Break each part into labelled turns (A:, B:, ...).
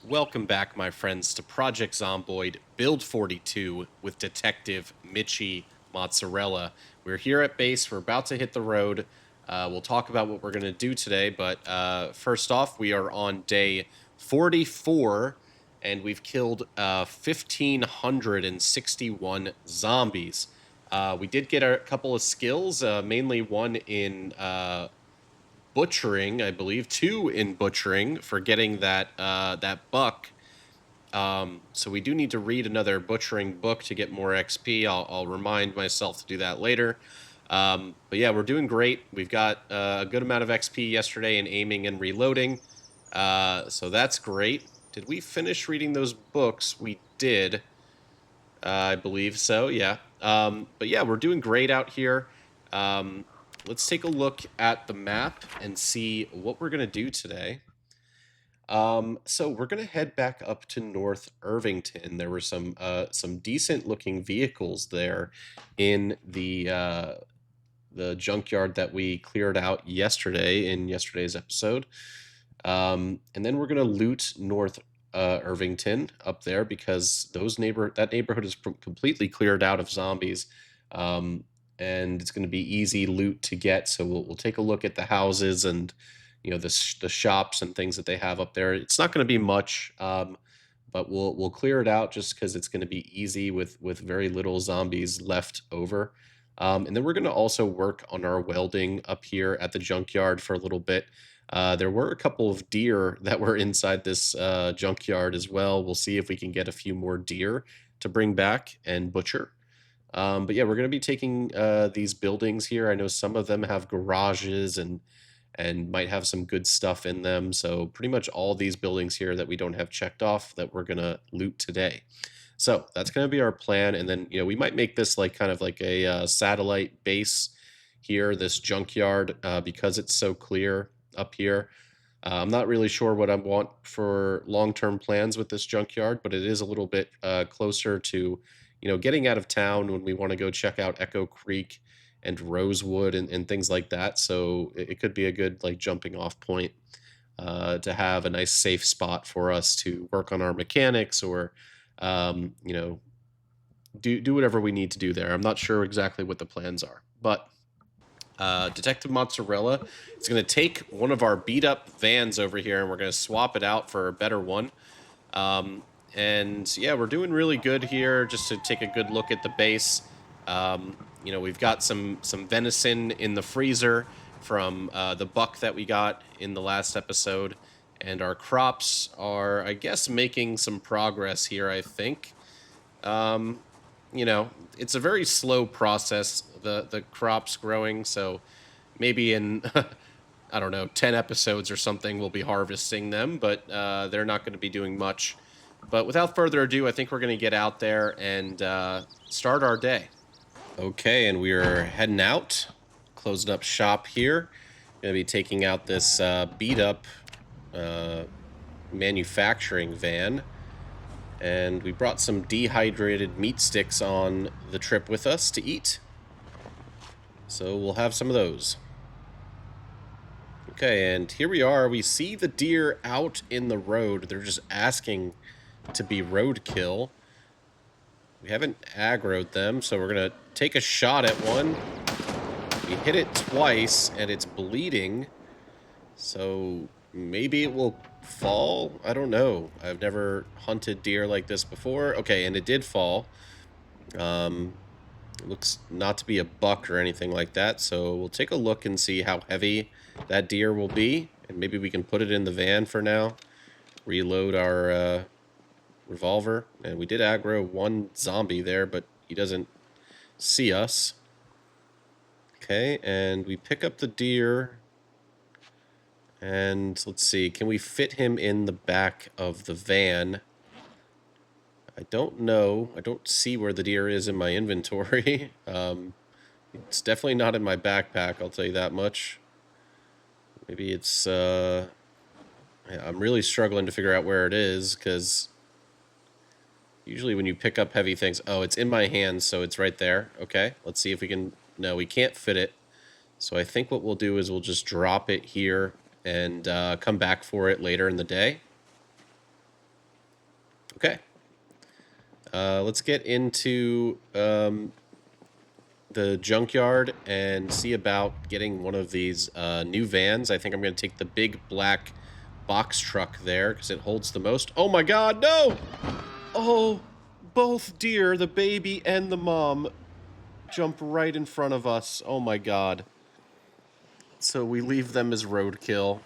A: Welcome back, my friends, to Project Zomboid Build 42 with Detective Mitchie Mozzarella. We're here at base. We're about to hit the road. We'll talk about what we're going to do today, but first off, we are on day 44, and we've killed 1,561 zombies. We did get a couple of skills, mainly one in butchering, I believe, two in butchering for getting that buck. So we do need to read another butchering book to get more XP. I'll remind myself to do that later. But yeah, we're doing great. We've got a good amount of XP yesterday in aiming and reloading. So that's great. Did we finish reading those books? We did. I believe so, yeah. But yeah, we're doing great out here. Let's take a look at the map and see what we're going to do today. So we're going to head back up to North Irvington. There were some decent looking vehicles there in the junkyard that we cleared out yesterday in yesterday's episode. And then we're going to loot North Irvington up there because that neighborhood is completely cleared out of zombies. And it's going to be easy loot to get. So we'll take a look at the houses and the shops and things that they have up there. It's not going to be much, but we'll clear it out just because it's going to be easy with very little zombies left over. And then we're going to also work on our welding up here at the junkyard for a little bit. There were a couple of deer that were inside this junkyard as well. We'll see if we can get a few more deer to bring back and butcher. But yeah, we're going to be taking these buildings here. I know some of them have garages and might have some good stuff in them. So pretty much all these buildings here that we don't have checked off that we're going to loot today. So that's going to be our plan. And then, we might make this like kind of like a satellite base here, this junkyard, because it's so clear up here. I'm not really sure what I want for long-term plans with this junkyard, but it is a little bit closer to, getting out of town when we want to go check out Echo Creek and Rosewood and things like that. So it could be a good like jumping off point to have a nice safe spot for us to work on our mechanics or, do whatever we need to do there. I'm not sure exactly what the plans are, but Detective Mozzarella is going to take one of our beat up vans over here and we're going to swap it out for a better one. And yeah, we're doing really good here. Just to take a good look at the base. We've got some venison in the freezer from the buck that we got in the last episode. And our crops are, I guess, making some progress here, I think. It's a very slow process, the crops growing. So maybe in, I don't know, 10 episodes or something, we'll be harvesting them. But they're not going to be doing much. But without further ado, I think we're going to get out there and start our day. Okay, and we are heading out, closing up shop here. Going to be taking out this beat-up manufacturing van. And we brought some dehydrated meat sticks on the trip with us to eat. So we'll have some of those. Okay, and here we are. We see the deer out in the road. They're just asking to be roadkill. We haven't aggroed them, so we're going to take a shot at one. We hit it twice, and it's bleeding. So maybe it will fall? I don't know. I've never hunted deer like this before. Okay, and it did fall. It looks not to be a buck or anything like that, so we'll take a look and see how heavy that deer will be, and maybe we can put it in the van for now. Reload our revolver, and we did aggro one zombie there, but he doesn't see us. Okay, and we pick up the deer, and let's see, can we fit him in the back of the van? I don't know. I don't see where the deer is in my inventory. It's definitely not in my backpack, I'll tell you that much. Maybe it's, I'm really struggling to figure out where it is, because usually when you pick up heavy things... Oh, it's in my hands, so it's right there. Okay, let's see if we can... No, we can't fit it. So I think what we'll do is we'll just drop it here and come back for it later in the day. Okay. Let's get into the junkyard and see about getting one of these new vans. I think I'm going to take the big black box truck there because it holds the most. Oh my god, no! Oh, both deer, the baby and the mom, jump right in front of us. Oh my god. So we leave them as roadkill.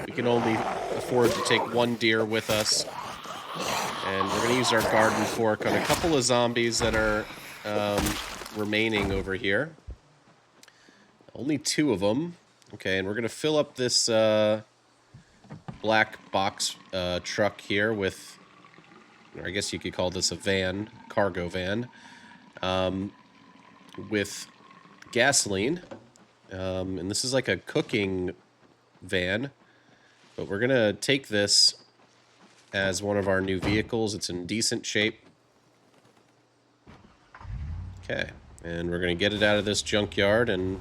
A: We can only afford to take one deer with us. And we're going to use our garden fork on a couple of zombies that are remaining over here. Only 2 of them. Okay, and we're going to fill up this black box truck here with, or I guess you could call this a van, cargo van, with gasoline. And this is like a cooking van. But we're going to take this as one of our new vehicles. It's in decent shape. Okay, and we're going to get it out of this junkyard and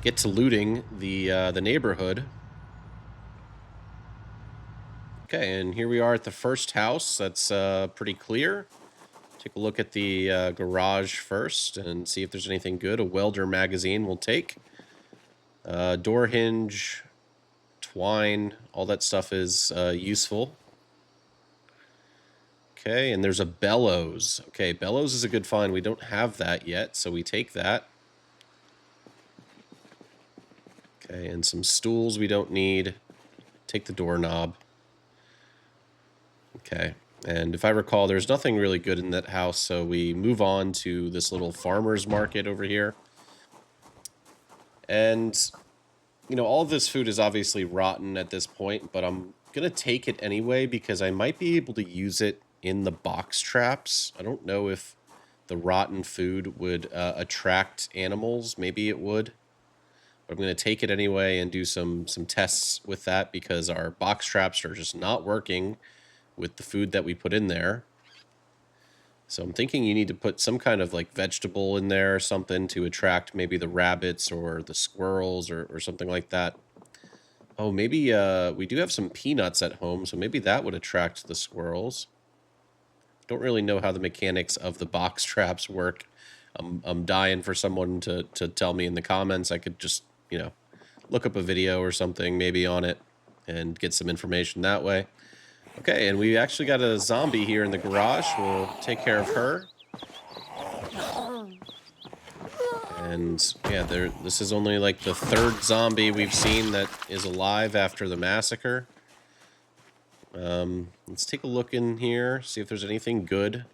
A: get to looting the neighborhood. Okay, and here we are at the first house. That's pretty clear. Take a look at the garage first and see if there's anything good. A welder magazine we'll take. Door hinge, twine, all that stuff is useful. Okay, and there's a bellows. Okay, bellows is a good find. We don't have that yet, so we take that. Okay, and some stools we don't need. Take the doorknob. Okay, and if I recall, there's nothing really good in that house, so we move on to this little farmer's market over here. And, you know, all this food is obviously rotten at this point, but I'm going to take it anyway because I might be able to use it in the box traps. I don't know if the rotten food would attract animals. Maybe it would. But I'm going to take it anyway and do some tests with that because our box traps are just not working with the food that we put in there. So I'm thinking you need to put some kind of like vegetable in there or something to attract maybe the rabbits or the squirrels or something like that. Oh, maybe we do have some peanuts at home, so maybe that would attract the squirrels. Don't really know how the mechanics of the box traps work. I'm dying for someone to tell me in the comments. I could just, you know, look up a video or something maybe on it and get some information that way. Okay, and we actually got a zombie here in the garage. We'll take care of her. And yeah, this is only like the 3rd zombie we've seen that is alive after the massacre. Let's take a look in here, see if there's anything good.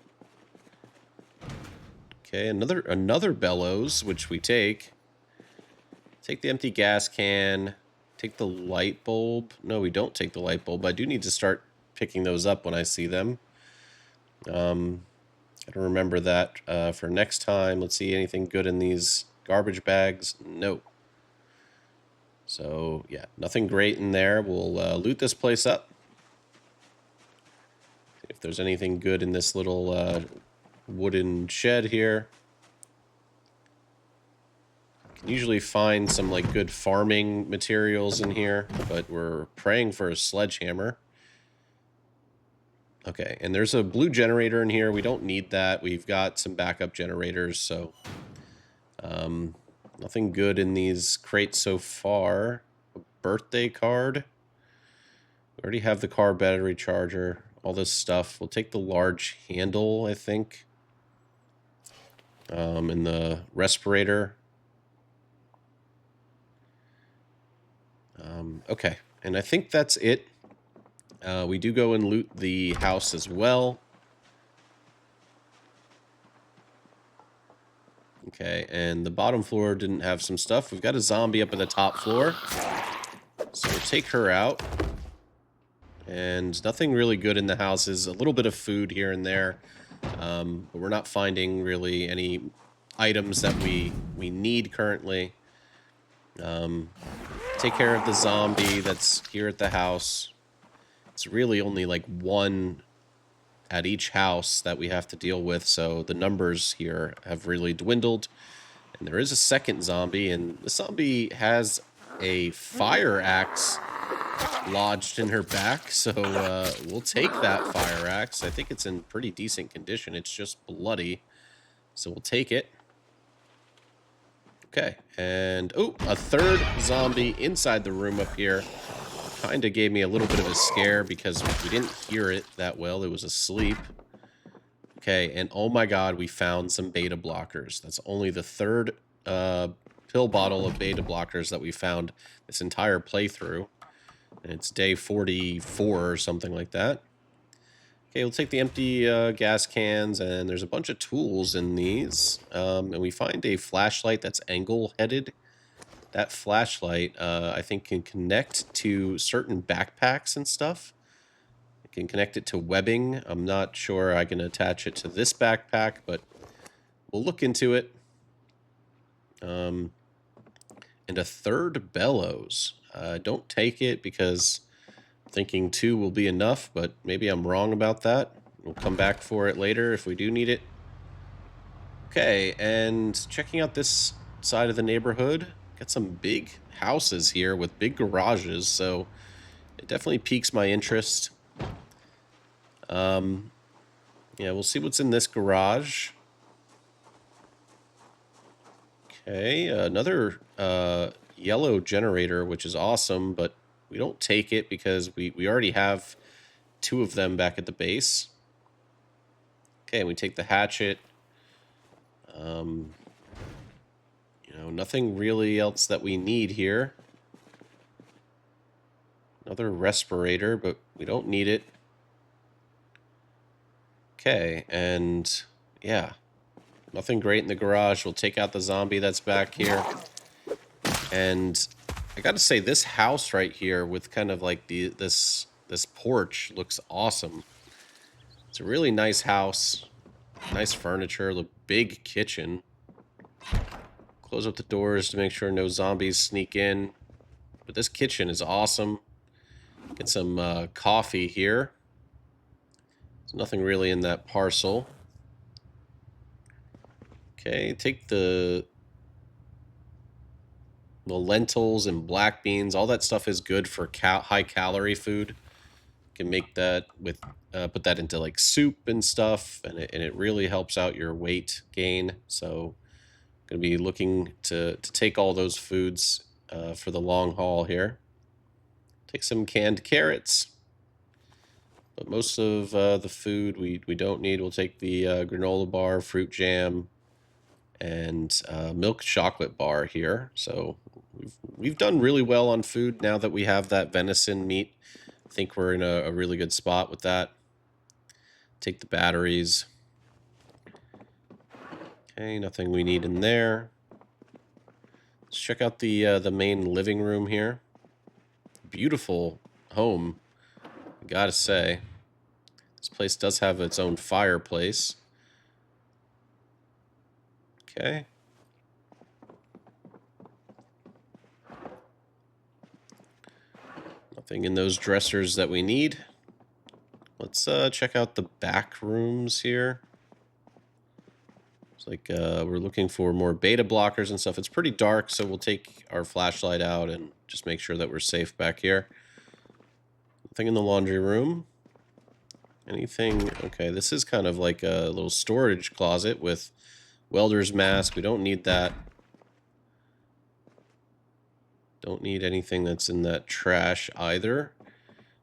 A: Okay, another bellows, which we take. Take the empty gas can. Take the light bulb. No, we don't take the light bulb. I do need to start picking those up when I see them. Gotta remember that for next time. Let's see, anything good in these garbage bags? No. So, yeah, nothing great in there. We'll loot this place up. If there's anything good in this little wooden shed here. Can usually find some like good farming materials in here, but we're praying for a sledgehammer. Okay, and there's a blue generator in here. We don't need that. We've got some backup generators, so nothing good in these crates so far. A birthday card. We already have the car battery charger. All this stuff. We'll take the large handle, I think. And the respirator. Okay, and I think that's it. We do go and loot the house as well. Okay, and the bottom floor didn't have some stuff. We've got a zombie up at the top floor. So we'll take her out. And nothing really good in the houses. A little bit of food here and there. But we're not finding really any items that we need currently. Take care of the zombie that's here at the house. It's really only like 1 at each house that we have to deal with, so the numbers here have really dwindled. And there is a second zombie, and the zombie has a fire axe lodged in her back, so we'll take that fire axe. I think it's in pretty decent condition. It's just bloody, so we'll take it. Okay, and oh, a third zombie inside the room up here. Kind of gave me a little bit of a scare because we didn't hear it that well. It was asleep. Okay, and oh my god, we found some beta blockers. That's only the third pill bottle of beta blockers that we found this entire playthrough. And it's day 44 or something like that. Okay, we'll take the empty gas cans, and there's a bunch of tools in these. And we find a flashlight that's angle-headed. That flashlight, I think, can connect to certain backpacks and stuff. It can connect it to webbing. I'm not sure I can attach it to this backpack, but we'll look into it. And a third bellows. Don't take it because I'm thinking 2 will be enough, but maybe I'm wrong about that. We'll come back for it later if we do need it. Okay, and checking out this side of the neighborhood. Got some big houses here with big garages, so it definitely piques my interest. Yeah, we'll see what's in this garage. Okay, another yellow generator, which is awesome, but we don't take it because we already have 2 of them back at the base. Okay, we take the hatchet. You know, nothing really else that we need here. Another respirator, but we don't need it. Okay, and yeah, nothing great in the garage. We'll take out the zombie that's back here. And I gotta say, this house right here with kind of like this porch looks awesome. It's a really nice house. Nice furniture, the big kitchen. Close up the doors to make sure no zombies sneak in. But this kitchen is awesome. Get some coffee here. There's nothing really in that parcel. Okay, take the lentils and black beans. All that stuff is good for high-calorie food. You can make that with, put that into like soup and stuff, and it really helps out your weight gain. So I'm going to be looking to take all those foods for the long haul here. Take some canned carrots. But most of the food we don't need. We'll take the granola bar, fruit jam, and milk chocolate bar here. So we've done really well on food now that we have that venison meat. I think we're in a really good spot with that. Take the batteries. Okay, nothing we need in there. Let's check out the main living room here. Beautiful home, I gotta say. This place does have its own fireplace. Okay. Nothing in those dressers that we need. Let's check out the back rooms here. It's like we're looking for more beta blockers and stuff. It's pretty dark, so we'll take our flashlight out and just make sure that we're safe back here. Nothing in the laundry room. Anything? Okay, this is kind of like a little storage closet with welder's mask. We don't need that. Don't need anything that's in that trash either.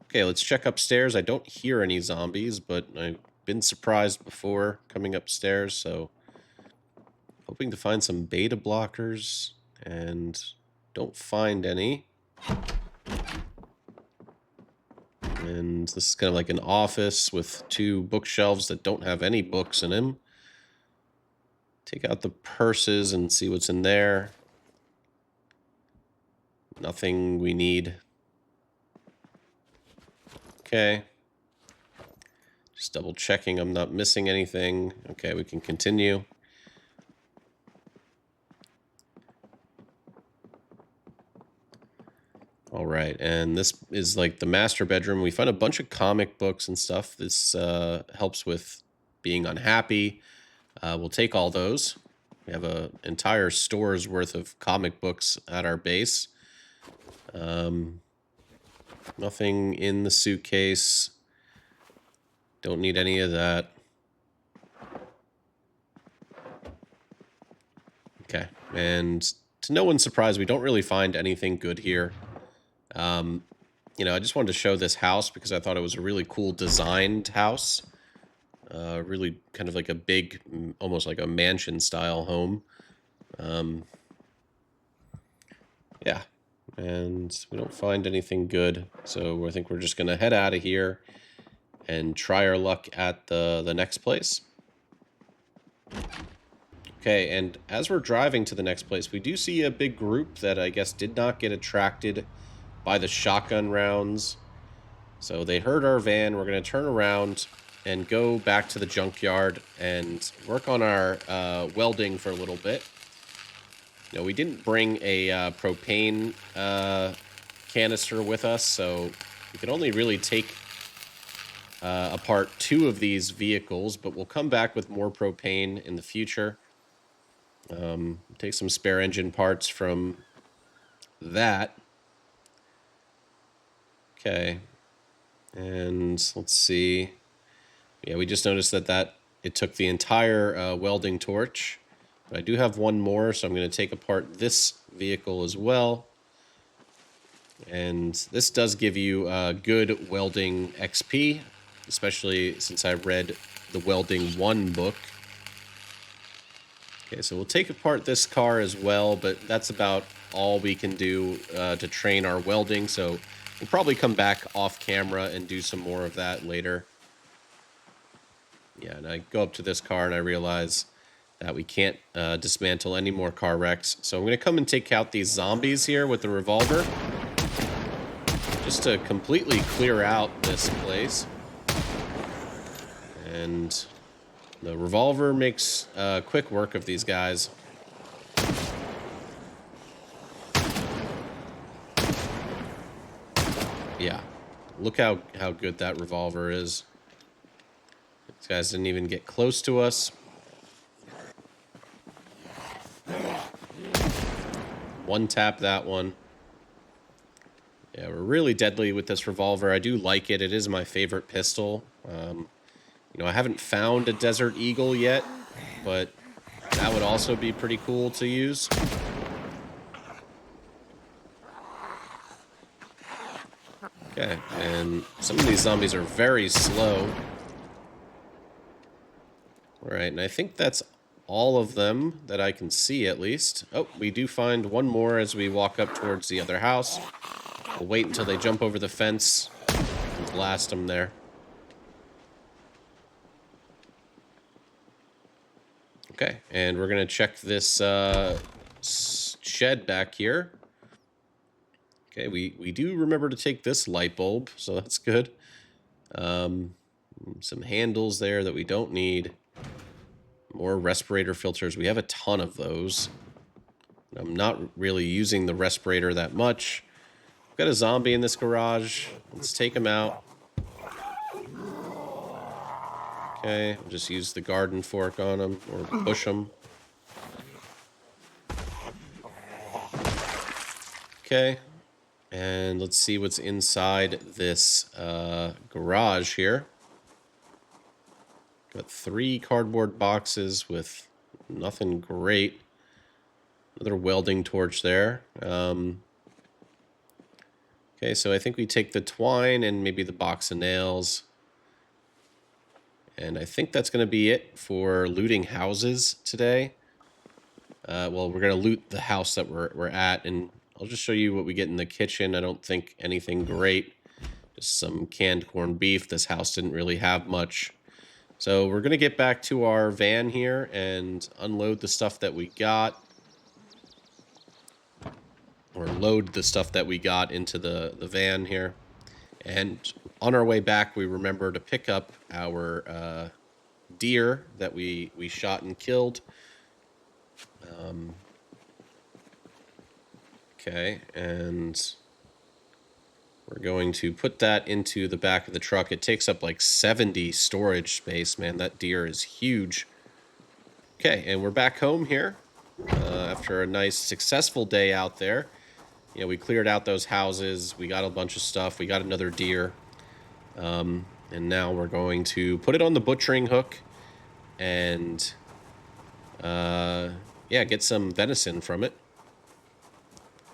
A: Okay, let's check upstairs. I don't hear any zombies, but I've been surprised before coming upstairs, so hoping to find some beta blockers, and don't find any. And this is kind of like an office with 2 bookshelves that don't have any books in them. Take out the purses and see what's in there. Nothing we need. Okay. Just double checking I'm not missing anything. Okay, we can continue. All right, and this is like the master bedroom. We found a bunch of comic books and stuff. This helps with being unhappy. We'll take all those. We have an entire store's worth of comic books at our base. Nothing in the suitcase. Don't need any of that. Okay, and to no one's surprise, we don't really find anything good here. I just wanted to show this house because I thought it was a really cool designed house. Really kind of like a big, almost like a mansion style home. Yeah, and we don't find anything good, so I think we're just gonna head out of here and try our luck at the next place. Okay, and as we're driving to the next place, we do see a big group that I guess did not get attracted by the shotgun rounds. So they heard our van. We're going to turn around and go back to the junkyard and work on our welding for a little bit. We didn't bring a propane canister with us, so we can only really take apart 2 of these vehicles, but we'll come back with more propane in the future. Take some spare engine parts from that. Okay. And let's see. Yeah, we just noticed that it took the entire welding torch. But I do have one more, so I'm going to take apart this vehicle as well. And this does give you good welding XP, especially since I read the Welding 1 book. Okay, so we'll take apart this car as well, but that's about all we can do to train our welding, so we'll probably come back off camera and do some more of that later. Yeah, and I go up to this car and I realize that we can't dismantle any more car wrecks, so I'm going to come and take out these zombies here with the revolver, just to completely clear out this place. And the revolver makes quick work of these guys. Yeah, look how good that revolver is. These guys didn't even get close to us. One tap that one. Yeah, we're really deadly with this revolver. I do like it. It is my favorite pistol. I haven't found a Desert Eagle yet, but that would also be pretty cool to use. Okay, and some of these zombies are very slow. Alright, and I think that's all of them that I can see, at least. Oh, we do find one more as we walk up towards the other house. We'll wait until they jump over the fence and blast them there. Okay, and we're going to check this shed back here. Okay, we do remember to take this light bulb, so that's good. Some handles there that we don't need. More respirator filters. We have a ton of those. I'm not really using the respirator that much. We've got a zombie in this garage. Let's take him out. Okay, we'll just use the garden fork on him, or push him. Okay, and let's see what's inside this garage here. Got 3 cardboard boxes with nothing great. Another welding torch there. Okay, so I think we take the twine and maybe the box of nails. And I think that's going to be it for looting houses today. Well, we're going to loot the house that we're at, and I'll just show you what we get in the kitchen. I don't think anything great. Just some canned corned beef. This house didn't really have much. So we're going to get back to our van here and unload the stuff that we got. Or load the stuff that we got into the van here. And on our way back, we remember to pick up our deer that we shot and killed. Okay, and we're going to put that into the back of the truck. It takes up like 70 storage space, man. That deer is huge. Okay, and we're back home here after a nice, successful day out there. Yeah, we cleared out those houses. We got a bunch of stuff. We got another deer. And now we're going to put it on the butchering hook and, yeah, get some venison from it.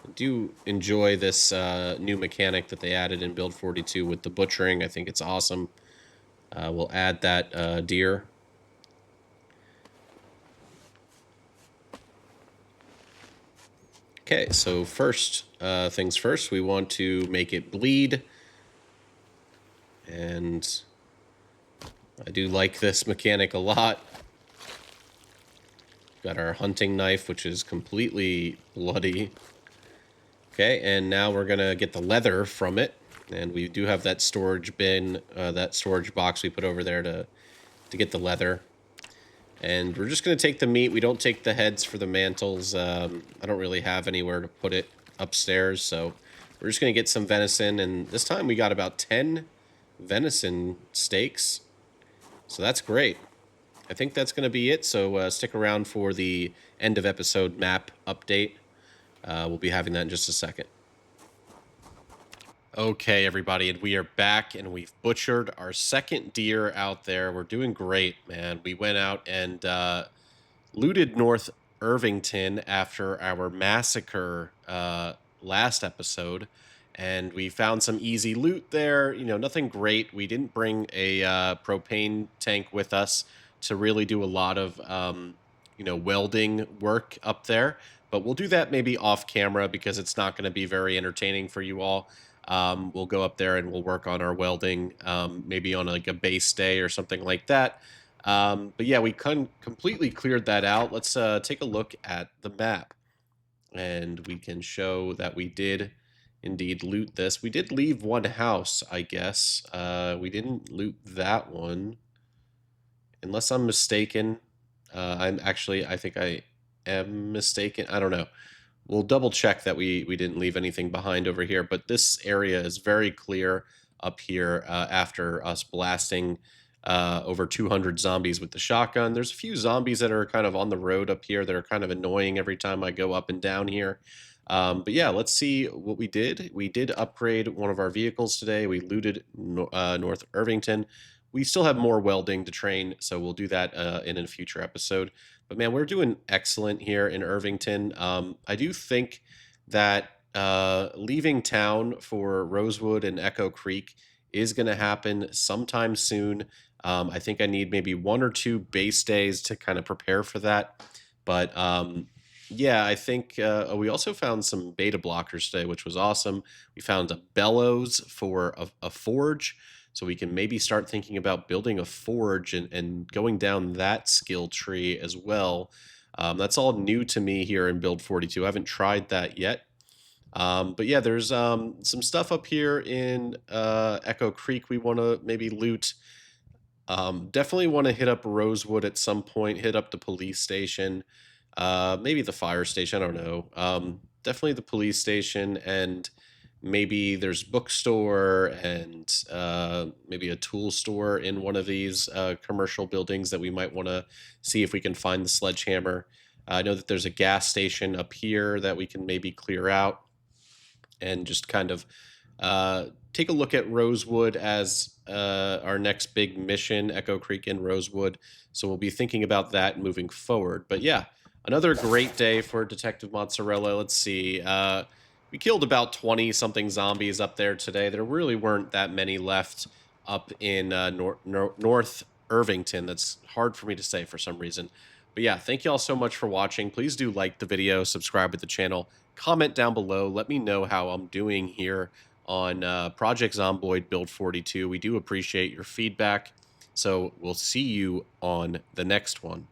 A: I do enjoy this new mechanic that they added in Build 42 with the butchering. I think it's awesome. We'll add that deer. Okay, so first things first, we want to make it bleed. And I do like this mechanic a lot. Got our hunting knife, which is completely bloody. Okay, and now we're going to get the leather from it. And we do have that storage bin, that storage box we put over there to get the leather. And we're just going to take the meat. We don't take the heads for the mantles. I don't really have anywhere to put it upstairs, so we're just going to get some venison. And this time we got about 10 venison steaks. So that's great. I think that's going to be it, so stick around for the end of episode map update. We'll be having that in just a second. Okay, everybody, and we are back, and we've butchered our second deer out there. We're doing great, man. We went out and looted North Irvington after our massacre last episode, and we found some easy loot there. You know, nothing great. We didn't bring a propane tank with us to really do a lot of, you know, welding work up there, but we'll do that maybe off camera because it's not going to be very entertaining for you all. We'll go up there and we'll work on our welding, maybe on like a base day or something like that. But yeah, we completely cleared that out. Let's take a look at the map, and we can show that we did indeed loot this. We did leave one house, I guess. We didn't loot that one, unless I'm mistaken. I think I am mistaken. I don't know. We'll double check that we didn't leave anything behind over here, but this area is very clear up here after us blasting over 200 zombies with the shotgun. There's a few zombies that are kind of on the road up here that are kind of annoying every time I go up and down here. But yeah, let's see what we did. We did upgrade one of our vehicles today. We looted North Irvington. We still have more welding to train, so we'll do that in a future episode. But man, we're doing excellent here in Irvington. I do think that leaving town for Rosewood and Echo Creek is going to happen sometime soon. I think I need maybe 1 or 2 base days to kind of prepare for that. But yeah, I think we also found some beta blockers today, which was awesome. We found a bellows for a forge. So we can maybe start thinking about building a forge and going down that skill tree as well. That's all new to me here in Build 42. I haven't tried that yet. But yeah, there's some stuff up here in Echo Creek we want to maybe loot. Definitely want to hit up Rosewood at some point, hit up the police station, maybe the fire station, I don't know. Definitely the police station, and maybe there's bookstore and maybe a tool store in one of these commercial buildings that we might want to see if we can find the sledgehammer. I know that there's a gas station up here that we can maybe clear out and just kind of take a look at Rosewood as our next big mission, Echo Creek and Rosewood. So we'll be thinking about that moving forward. But yeah, another great day for Detective Mozzarella. Let's see. We killed about 20-something zombies up there today. There really weren't that many left up in North Irvington. That's hard for me to say for some reason. But yeah, thank you all so much for watching. Please do like the video, subscribe to the channel, comment down below. Let me know how I'm doing here on Project Zomboid Build 42. We do appreciate your feedback. So we'll see you on the next one.